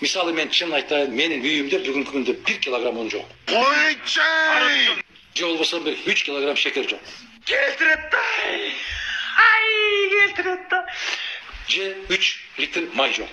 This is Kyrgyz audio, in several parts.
Мисалы мен чын айтайын, менин үйүмдө бүгүнкү күндө 1 килограмм un жок. Ойчай! Же болбосо 3 килограмм шекер жок. Келтиретті! Ай, келтиретті! Же 3 литр май жок.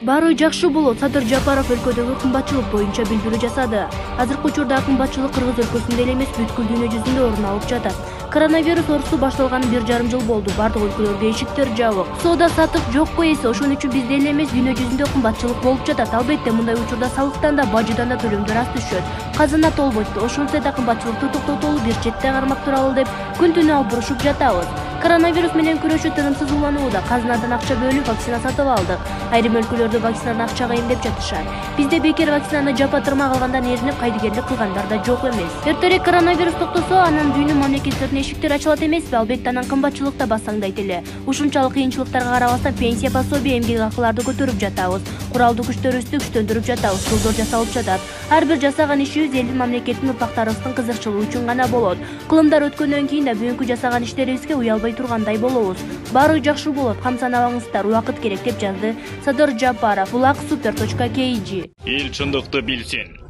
Баары жакшы болот. Садыр Жапаров өлкөдөгү кымбатчылык боюнча билдирүү жасады. Азыркы учурда кымбатчылык Кыргыз өлкөсүндө эле эмес, бүткүл дүйнө жүзүндө орун алып жатат. Коронавирус оорусу башталган 1,5 жыл болду. Бардык өлкөлөрдө эшиктер жабык. Соода сатык жокко эсе. Ошон үчүн бизде эле эмес, дүйнө жүзүндө кымбатчылык болуп жатат. Албетте, мындай учурда салыктан да, бажыдан да төлөмдөр аз түшөт. Казына толбойт. Ошентсе да кымбатчылыкты токтотолу, бир четте кармап туралы деп күн түнү албурушуп жатабыз. Коронавирус менен күрөшүү тынымсыз уланууда. Казынадан акча бөлүп вакцина сатып алдык. Айрым өлкөлөрдө вакцинаны акчага эмдеп жатышат. Бизде бекер вакцинаны жапатырма калгандан эринип кайдыгерлик кылгандар да жок эмес. Эртерээк коронавирус токтосо, анан дүйнө мамлекеттерине эшиктер ачылат эмеспи? Албетте, анан кымбатчылык да басаңдайт эле. Ушунчалык кыйынчылыктарга карабастан пенсия, пособие, эмгек акыларды көтөрүп жатабыз. Куралдуу күчтөрүбүздү күчтөндүрүп жатабыз. Жолдор жасалып жатат. Ар бир жасаган ишибиз элдин, мамлекеттин, урпактарыбыздын кызыкчылыгы үчүн гана болот. Кылымдар өткөндөн кийин да бүгүнкү жасаган иштерибизге уялбай тургандай болобуз. Баары жакшы болот, кам санабаңыздар, убакыт керек деп жазды Садыр Жапаров. ulaq.super.kg. Эл чындыкты билсин.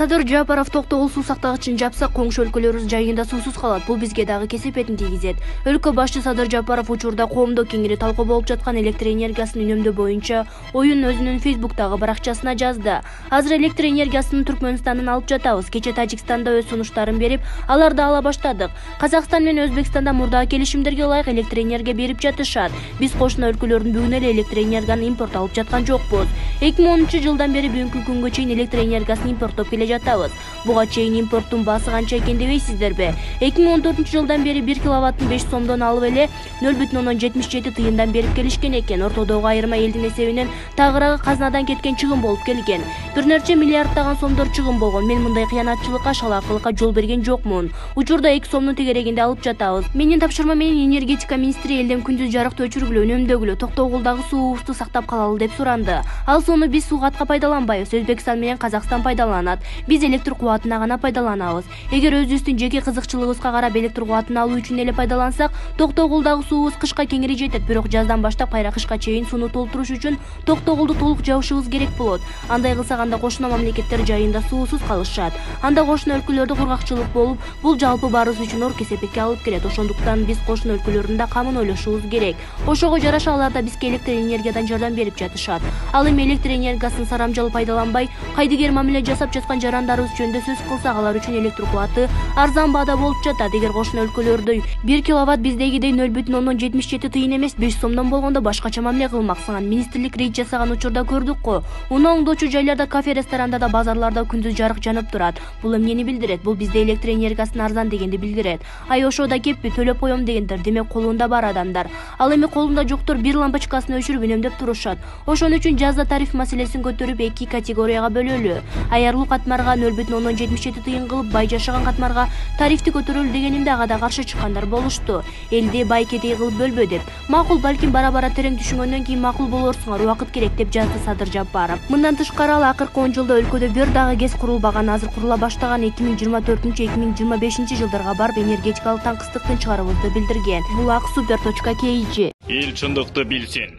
Садыр Жапаров токтогул суу сактагычын жапса, коңшу өлкөлөрүбүз жайында суусуз калат. Бул бизге дагы кесепетин тийгизет. Өлкө башчы Садыр Жапаров учурда коомдо кеңири талкуу болуп жаткан электр энергиясын үнөмдөө боюнча оюн өзүнүн Facebook'тагы баракчасына жазды. Азыр электр энергиясын Түркмөнстандан алып жатабыз. Кече Тажикстанда өз сунуштарын берип, аларды ала баштадык. Казакстан менен Өзбекстанда мурдагы келишимдерге ылайык электр энергия берип жатышат. Биз кошуна өлкөлөрдүн бүгүн эле электр энергияны импорт алып жаткан жокпуз. 2010-жылдан бери бүгүнкү күнгө чейин электр энергиясын импорттоп келе жатабыз. Буга чейин импорттун баасы канча экен дебейсиздерби? 2014-жылдан бери 1 киловаттын 5 сомдон алып эле 0,77 тыйындан берип келишкен экен. Ортодогу айырма элдин эсебинен тагыраагы казынадан кеткен чыгым болуп келген. Бир нече миллиарддаган сомдор чыгым болгон. Мен мындай кыянатчылыкка, шалаакылыкка жол берген жокмун. Учурда 2 сомдун тегерегинде алып жатабыз. Менин тапшырма менен энергетика министри элден күндүз жарыкты өчүргүлө, үнөмдөгүлө, токтогулдагы суубузду сактап калалы деп суранды. Ал сууну биз сууга пайдаланбайбыз. Өзбекстан менен Казакстан пайдаланат. Биз электр кубатына гана пайдаланабыз. Эгер өзүбүздүн жеке кызыкчылыгыбызга карап электр кубатын алуу үчүн эле пайдалансак, токтогулдагы суубуз кышка кеңири жетет. Бирок жаздан баштап кайра кышка чейин сууну толтуруш үчүн токтогулду толук жабышыбыз керек болот. Андай кылсак, анда кошуна мамлекеттер жайында суусуз калышат. Анда кошуна өлкөлөрдө кургакчылык болуп, бул жалпы баарыбыз үчүн оор кесепетке алып келет. Ошондуктан биз кошуна өлкөлөрдүн да камын ойлошубуз керек. Ошого жараша алар да бизге электр энергиядан жардам берип жатышат. Ал эми электр энергиясын сарамжалуу пайдаланбай, кайдыгер мамиле жасап жаткан жарандарыбыз жөнүндө сөз кылсак, алар үчүн электр кубаты арзан баада болуп жатат. Эгер кошуна өлкөлөрдө 1 киловатт биздегидей 0,77 тыйын эмес 5 сомдон болгондо башкача мамиле кылмаксыңан министрлик рейд жасаган учурда көрдүк го. Уну оңдоочу жайларда, кафе, ресторандарда, базарларда күндүз жарык жанып турат. Бул эмнени билдирет? Бул бизде электр энергиясын арзан дегенди билдирет. Ай ошода кеппи, төлөп коем дегендер, демек колунда бар адамдар. Ал эми колунда жоктор бир лампочкасын өчүрүп үнөмдөп турушат. Ошон үчүн жазда тариф маселесин көтөрүп 2 категорияга бөлөлү. Аярлуу катмарга 0,77 тыйын кылып, бай жашаган катмарга тарифти көтөрөлү дегенимде ага да каршы чыккандар болушту. Элди бай кедей кылып бөлбө деп. Макул, балким бара-бара терең түшүнгөндөн кийин макул болорсуңар, убакыт керек деп жазды Садыр Жапаров. Мындан тышкары ал акыркы 10 жылда өлкөдө бир дагы ГЭС курулбаган, азыр курула баштаган 2024-2025 жылдарга барып энергетикалык таңкыстыктын чыгарыбызды билдирген. ulaq.super.kg. Эл чындыкты билсин.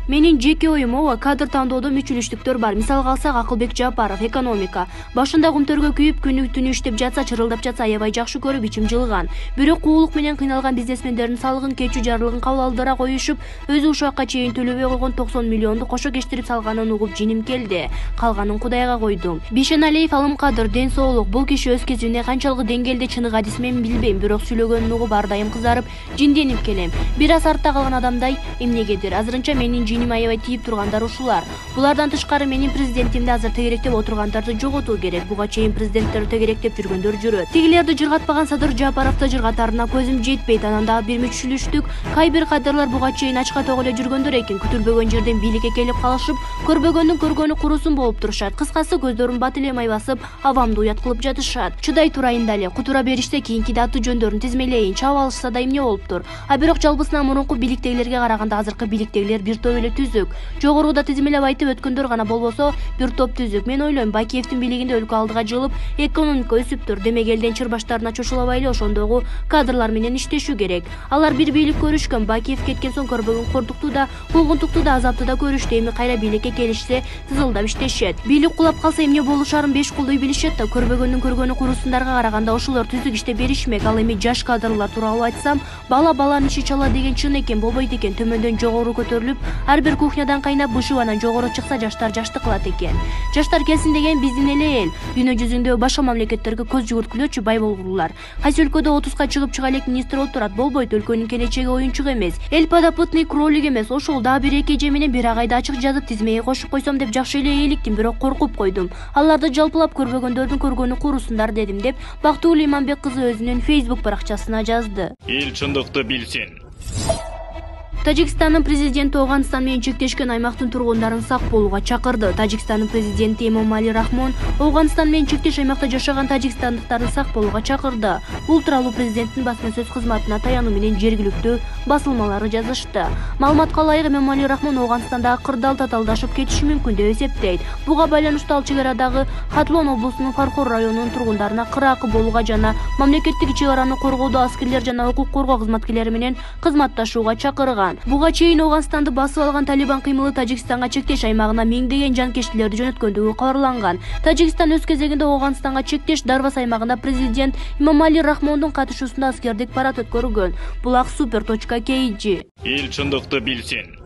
Менин жеке оюм, ооба, кадр тандоодо мүчүлүштүктөр бар. Мисалга алсак, Акылбек Жапаров, экономика. Башында кумтөргө күйүп, күнү түнү иштеп жатса, чырылдап жатса, аябай жакшы көрүп, ичим жылган. Бирок куулук менен кыйналган бизнесмендердин салыгын кечүү жарлыгын кабыл алдыра коюшуп, өзү ушакка чейин төлөбөй койгон 90 миллионду кошо кештирип салганын угуп жиним келди. Калганын Кудайга койдум. Бишеналиев Алымкадыр, ден соолук. Бул киши өз кезинде канчалык деңгээлде чыныгы адис мен билбейм, бирок сүйлөгөнүн угуп ар дайым кызарып, жинденип келем. Бир аз артта калган адамдай эмнегедир. Азырынча менин жиним аябай тийип тургандар ушулар. Булардан тышкары менин президентимди азыр тегеректеп отургандарды жоготуу керек. Буга чейин президенттерди тегеректеп жүргөндөр жүрөт. Тигилерди жыргатпаган Садыр Жапаровду жыргатарына көзүм жетпейт. Анан дагы бир мүчүлүштүк кайбир кадрлар буга чейин ачка ток эле жүргөндөр экен. Күтүлбөгөн жерден бийликке келип калышып, көрбөгөндүн көргөнү курусун болуп турушат. Кыскасы, көздөрүн бат эле май басып, авамды уят кылып жатышат. Чыдай турайын дале, кутура бериште кийинки аты жөндөрүн тизмелейин, чаап алышса да эмне болуптур. А бирок жалпысынан мурунку бийликтегилерге караганда азыркы бийликтегилер бир топ эле түзүк. Жогоруда тизмелеп айтып өткөндөр гана болбосо, бир топ түзүк. Мен ойлойм, Бакиевдин бийлигинде өлкө алдыга жылып, экономика өсүптүр. Демек элден чыр баштарына чочулабайлы ошондогу кадрлар менен иштешүү керек. Алар бир бийлик көрүшкөн, Бакиев кеткен соң көрбөгөн кордукту да, куугунтукту да, азапты да көрүштү. Эми кайра бийликке келишсе, тызылдап иштешет. Бийлик кулап калса эмне болушарын 5 кулдуй билишет да, көрбөгөндүн көргөнү курусундарга караганда ошолор түзүк иштеп беришмек. Ал эми жаш кадрлар тууралуу айтсам, баланын иши чала деген чын экен, болбойт экен. Төмөндөн жогору көтөрүлүп, ар бир кухнядан кайнап, бышып анан жогору чыкса, жаштар жашты кылат экен. Жаштар келсин деген биздин эле эл. Дүйнө жүзүндө башка мамлекеттерге көз жүгүрткүлөчү, бай болгурлар. Кайсы өлкөдө 30га чыгып чыга элек министр болуп турат, болбойт. Өлкөнүн келечеги оюнчук эмес. Эл подопытный кролик эмес. Ошол да бир эке же менен бир агайда ачык жазып тизмеге кошуп койсом деп жакшы эле ээликтим, бирок коркуп койдум. Аларды жалпылап көрбөгөндөрдүн көргөнү курусундар дедим деп Бактуулу Иманбек кызы өзүнүн Facebook баракчасына жазды. Эл чындыкты билсин. Тажикстандын президенти Ооганстан менен чектешкен аймактын тургундарын сак болууга чакырды. Тажикстандын президенти Эмомали Рахмон Ооганстан менен чектеш аймакта жашаган тажикстандыктарды сак болууга чакырды. Бул тууралуу президенттин басма сөз кызматына таянуу менен жергиликтүү басылмалары жазышты. Маалыматка ылайык, Эмомали Рахмон Ооганстандагы кырдаал татаалдашып кетиши мүмкүн деп эсептейт. Буга байланыштуу ал чек арадагы Хатлон облусунун Фархор районунун тургундарына кыракы болууга жана мамлекеттик чек араны коргоодо аскерлер жана укук коргоо кызматкерлери менен кызматташууга чакырган. Буга чейин Ооганстанды басып алган Талибан кыймылы Тажикстанга чектеш аймагына миңдеген жанкечтилерди жөнөткөндүгү кабарланган. Тажикстан өз кезегинде Ооганстанга чектеш Дарвас аймагында президент Эмомали Рахмондун катышуусунда аскердик парад өткөргөн. Булак super.kg. Эл чындыкты билсин.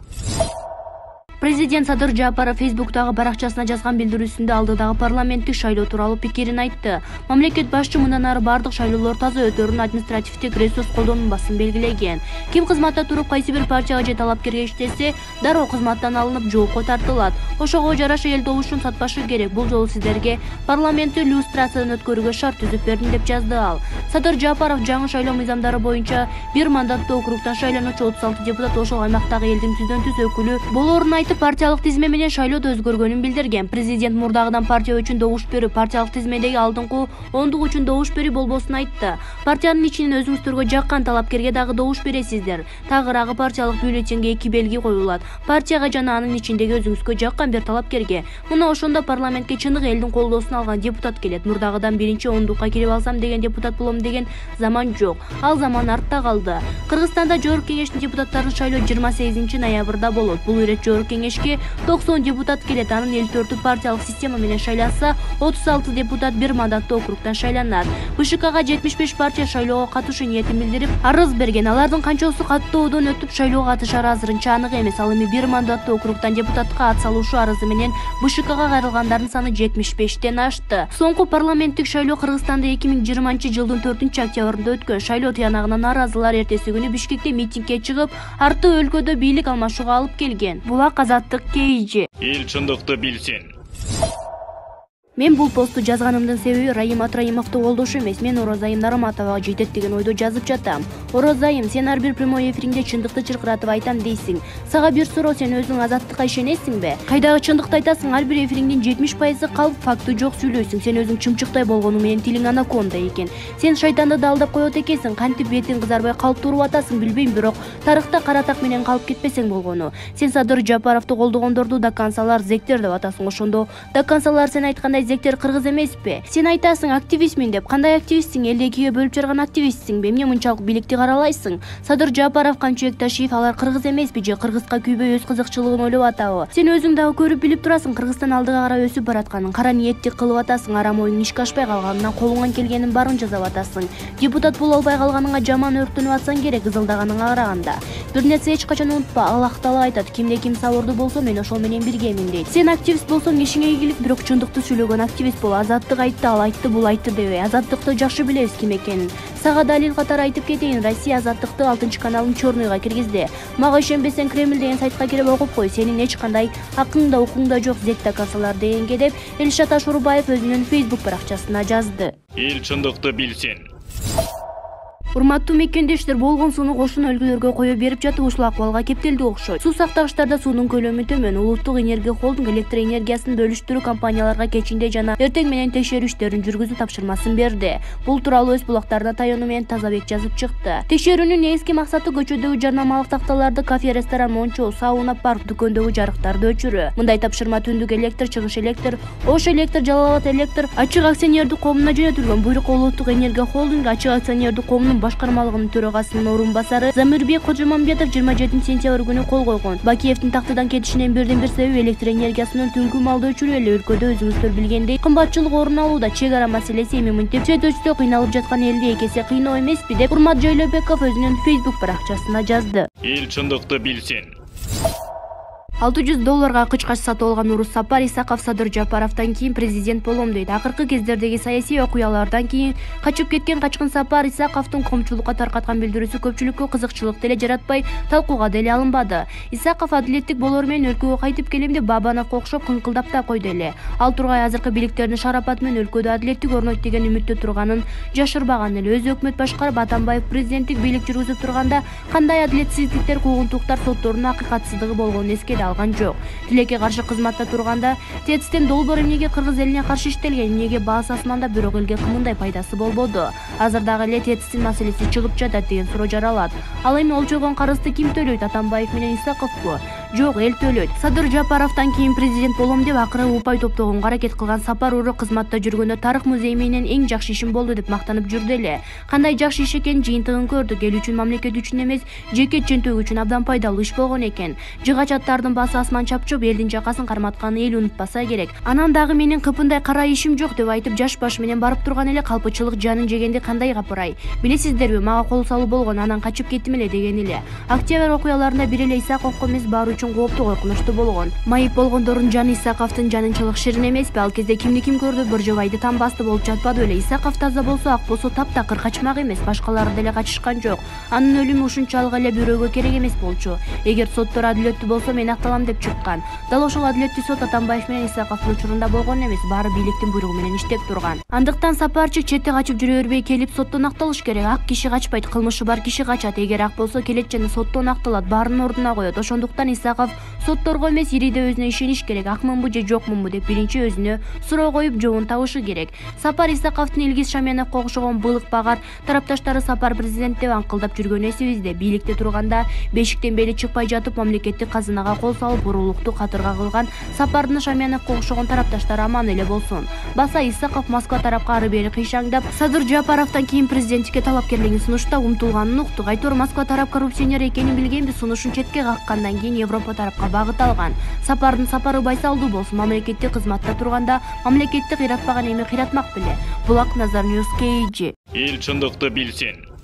Президент Садыр Жапаров Facebook'тагы баракчасына жазган билдирүүсүндө алдыдагы парламенттик шайлоо тууралуу пикирин айтты. Мамлекет башчы мындан ары бардык шайлоолор таза өтөрүн, административдик ресурс колдонулбасын белгилеген. Ким кызматта туруп кайсы бир партияга же талапкерге иштесе, дароо кызматтан алынып жоопко тартылат. Ошого жараша эл добушун сатпашы керек. Бул жолу сиздерге парламенттик иллюстрациядан өткөрүүгө шарт түзүп бердим деп жазды ал. Садыр Жапаров жаңы шайлоо мыйзамдары боюнча бир мандаттуу округтан шайлануучу 36 депутат ошол аймактагы элдин түздөн түз өкүлү болоорун айтып, партиялык тизме менен шайлоодо өзгөргөнүн билдирген. Президент мурдагыдан партия үчүн добуш берүү, партиялык тизмедеги алдыңкы ондук үчүн добуш берүү болбосун айтты. Партиянын ичинен өзүңүздөргө жаккан талапкерге дагы добуш бересиздер. Тагыраагы партиялык бюллетенге 2 белги коюлат. Партияга жана анын ичиндеги өзүңүзгө жаккан бир талапкерге. Мына ошондо парламентке чындык элдин колдоосун алган депутат келет. Мурдагыдан биринчи ондукка кирип алсам деген депутат болом деген заман жок. Ал заман артта калды. Кыргызстанда Жогорку кеңештин депутаттарын шайлоо 28 ноябрда болот. Бул ирет Жогорку кеңешке 90 депутат келет. Анын 54 партиялык система менен шайланса, 36 депутат бир мандаттуу округтан шайланат. БШКга 75 партия шайлоого катышуу ниетин билдирип, арыз берген. Алардын канчоосу каттоодон өтүп шайлоого катышары азырынча анык эмес. Ал эми бир мандаттуу округтан депутатка ат салуучу арызы менен БШКга кайрылгандардын саны 75тен ашты. Соңку парламенттик шайлоо Кыргызстанда 2020-жылдын 4-октябрында өткөн. Шайлоо тыянагына нааразылар эртеси күнү Бишкекте митингге чыгып, арты өлкөдө бийлик алмашууга алып келген. Булак Азаттык KG. Эл чындыкты билсин. Мен бул посту жазганымдын себеби Райым Атраимовду колдошуу эмес, мен Орозайым Нараматовага жетет деген ойдо жазып жатам. Орозайым, сен ар бир прямой эфириңде чындыкты чыркыратып айтам дейсиң. Сага бир суроо, сен өзүң азаттыкка ишенесиңби? Кайдагы чындыкты айтасың? Ар бир эфириңдин 70% калп, факты жок сүйлөйсүң. Сен өзүң чымчыктай болгону менен тилиң анаконда экен. Сен шайтанды да алдап коет экенсиң. Кантип бетиң кызарбай калп туруп атасың билбейм, бирок тарыхта кара так менен калып кетпесең болгону. Сен Садыр Жапаровду колдогондорду дакансалар зектер деп атасың. Ошондо дакансалар сен айткандай зектер кыргыз эмеспи? Сен айтасың активистмин деп. Кандай активистсиң? Элди экиге бөлүп жарган активистсиңби? Эмне мынчалык бийликти каралайсың? Садыр Жапаров, Камчыбек Ташиев алар кыргыз эмеспи же кыргызга күйбөй өз кызыкчылыгын ойлоп атабы? Сен өзүң дагы көрүп билип турасың, Кыргызстан алдыга карап өсүп баратканын, кара ниеттик кылып атасың, арам оюң ишке ашпай калганынан колуңан келгенин барын жасап атасың. Депутат боло албай калганыңа жаман өрттөнүп атсаң керек, ызылдаганыңа караганда. Бир нерсе эч качан унутпа, Аллах Таала айтат, кимде ким сабырдуу болсо мен ошол менен биргемин дейт. Сен активист болсоң ишиңе ийгилик, бирок чындыкты сүйлөгөн активист бол. Азаттык айтты, ал айтты, бул айтты дебей. Азаттыкты жакшы билебиз ким экенин. Сага далил катары айтып кетейин, Россия Азаттыкты 6-каналын чорныйга киргизди. Мага ишенбесең Кремль деген сайтка кирип окуп кой, сенин эч кандай акың да укуң да жок, зек дакансалар дегенге деп Элшат Ашурбаев өзүнүн Facebook баракчасына жазды. Эл чындыкты билсин. Урматтуу мекендештер, болгон сууну кошуна өлкөлөргө кое берип жатып ушул акыбалга кептелди окшойт. Суу сактагычтарда суунун көлөмү төмөн. Улуттук энергия холдинг электр энергиясын бөлүштүрүү компанияларга кечинде жана эртең менен текшерүү иштерин жүргүзүү тапшырмасын берди. Бул тууралуу өз булактарына таянуу менен Тазабек жазып чыкты. Текшерүүнүн негизги максаты көчөдөгү жарнамалык такталарды, кафе, ресторан, мончо, сауна, парк, дүкөндөгү жарыктарды өчүрүү. Мындай тапшырма Түндүк электр, Чыгыш электр, Ош электр, Жалал Абад электр ачык акционердик коомуна жөнөтүлгөн. Буйрукка Улуттук энергия холдинг ачык акционердик коомунун башкармалыгынын төрагасынын орун басары Замирбек Кожомамбетов 27 сентябрь күнү кол койгон. Бакиевдин тактыдан кетишинин бирден бир себеби электр энергиясынын түнкү маалда өчүрүү эле. Өлкөдө өзүңүздөр билгендей кымбатчылык орун алууда. Чек ара маселеси эми мынтип чет кыйналып жаткан элди экесе кыйноо эмеспи деп Урмат Жайлообеков өзүнүн Facebook баракчасына жазды. Эл чындыкты билсин. $600 кычкач сатып алган Урус Сапар Исаков Садыр Жапаровдон кийин президент болом дейт. Акыркы кездердеги саясий окуялардан кийин качып кеткен качкын Сапар Исаковдун коомчулукка таркаткан билдирүүсү көпчүлүккө кызыкчылык деле жаратпай, талкууга деле алынбады. Исаков адилеттик болор менен өлкөгө кайтып келем деп Бабановго окшоп кыңкылдап да койду эле. Ал тургай азыркы бийликтердин шарапаты менен өлкөдө адилеттик орнойт деген үмүттө турганын жашырбаган эле. Өзү өкмөт башкарып, Атамбаев президенттик бийлик жүргүзүп турганда кандай адилетсиздиктер, куугунтуктар, соттордун акыйкатсыздыгы болгонун эскере алган жок. Тилекке каршы кызматта турганда ТЭЦтен долбоор эмнеге кыргыз элине каршы иштелген, эмнеге баасы асманда бирок элге кымындай пайдасы болбоду. Азыр дагы эле ТЭЦтин маселеси чыгып жатат деген суроо жаралат. Ал эми олчогон карызды ким төлөйт, Атамбаев менен Исаковбу? Жок, эл төлөйт. Садыр Жапаровдон кийин президент болом деп акыры упай топтогонго аракет кылган Сапар Уру кызматта жүргөндө тарых музеи менен эң жакшы ишим болду деп мактанып жүрдү эле. Кандай жакшы иш экен, жыйынтыгын көрдүк. Эл үчүн, мамлекет үчүн эмес, жеке чөнтөк үчүн абдан пайдалуу иш болгон экен. Жыгачаттардын баасы асман чапчып, элдин жакасын карматканын эл унутпаса керек. Анан дагы менин кыпындай кара ишим жок деп айтып, жаш баш менен барып турган эле калпычылык жанын жегенди кандай капырай. Билесиздерби, мага кол салуу болгон, анан качып кеттим эле деген эле. Октябрь окуяларында бир эле Исаковго эмес, баары үчүн кооптуу, коркунучтуу болгон. Майып болгондордун жаны Исаковдун жанынчылык ширин эмеспи? Ал кезде кимди ким көрдү, бир жобайды там басты болуп жатпады беле? Исаков таза болсо, ак болсо таптакыр качмак эмес, башкалары деле качышкан жок. Анын өлүмү ушунчалык эле бирөөгө керек эмес болчу. Эгер соттор адилеттүү болсо, мен акталам деп чыккан. Дал ошол адилеттүү сот Атамбаев менен Исаковдун учурунда болгон эмес, баары бийликтин буйругу менен иштеп турган. Андыктан Сапарчы четте качып жүрө бербей келип соттон акталыш керек. Ак киши качпайт, кылмышы бар киши качат. Эгер ак болсо келет жана соттон акталат, баарынын ордуна коет. Ошондуктан Исаков сотторго эмес, ириде өзүнө ишениш керек. Акмынбы же жокмунбу деп биринчи өзүнө суроо коюп жообун табышы керек. Сапар Исаковдун Илгиз Шаменовго окшогон былык багар тарапташтары Сапар президент деп аңкылдап жүргөнү эсибизде. Бийликте турганда бешиктен бели чыкпай жатып, мамлекеттик казынага кол салып, уруулукту катырга кылган Сапардын Шаменовго окшогон тарапташтар аман эле болсун. Баса Исаков Москва тарапка ары бери кыйшаңдап, Садыр Жапаровдон кийин президенттикке талапкерлигин сунушта умтулганын уктук. Айтор Москва тарап коррупционер экенин билгенби, сунушун четке каккандан кийин Европа тарапка багыт алган. Сапардын сапары байсалдуу болсун, мамлекеттик кызматта турганда мамлекетти кыйратпаган эми кыйратмак беле. Булак Назар Ньюс KG. Эл чындыкты билсин.